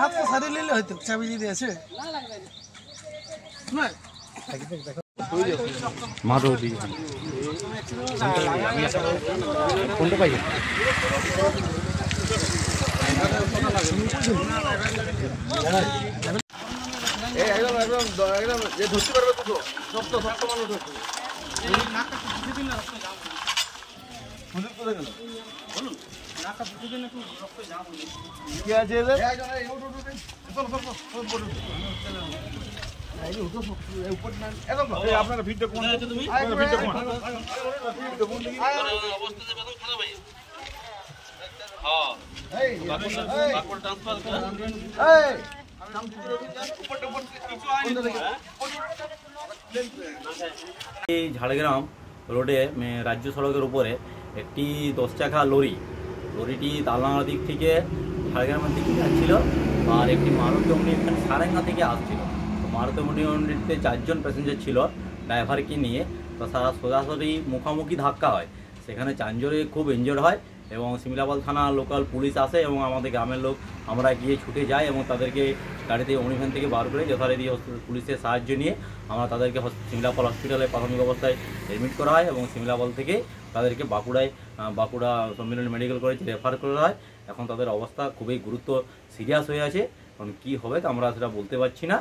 হাতটা সারিয়ে নিলে হয়তো চাবি যদি আছে মাধব কোনটা পাই একদম একদম একদম যে ধরতে পারবে তো শক্ত শক্ত মানুষ ধরছে কি আছে আপনারা ভিডিও কোন তুমি ঝাড়গ্রাম রোডে রাজ্য সড়কের উপরে একটি 10 চাকা লরিটি তালনাড়া দিক থেকে ঝাড়গ্রামের দিকে যাচ্ছিল আর একটি মারুতি ওমনি সারেঙ্গা থেকে আসছিল। মারুতি ওমনিতে 4 জন প্যাসেঞ্জার ছিল ড্রাইভারকে নিয়ে। তো তারা সোজাসুজি মুখোমুখি ধাক্কা হয়, সেখানে 4 জনে খুব ইনজোর্ড হয় এবং সিমলাপাল থানা লোকাল পুলিশ আসে এবং আমাদের গ্রামের লোক আমরা গিয়ে ছুটে যাই এবং তাদেরকে গাড়িতে অনিভ্যান থেকে বার করে যথারীতি পুলিশের সাহায্য নিয়ে আমরা তাদেরকে সিমলাপাল হসপিটালে প্রাথমিক অবস্থায় এডমিট করা হয় এবং সিমলাপাল থেকে তাদেরকে বাঁকুড়া সম্মিলনী মেডিকেল কলেজে রেফার করা হয়। এখন তাদের অবস্থা খুবই সিরিয়াস হয়ে আছে, কারণ কী হবে আমরা সেটা বলতে পারছি না।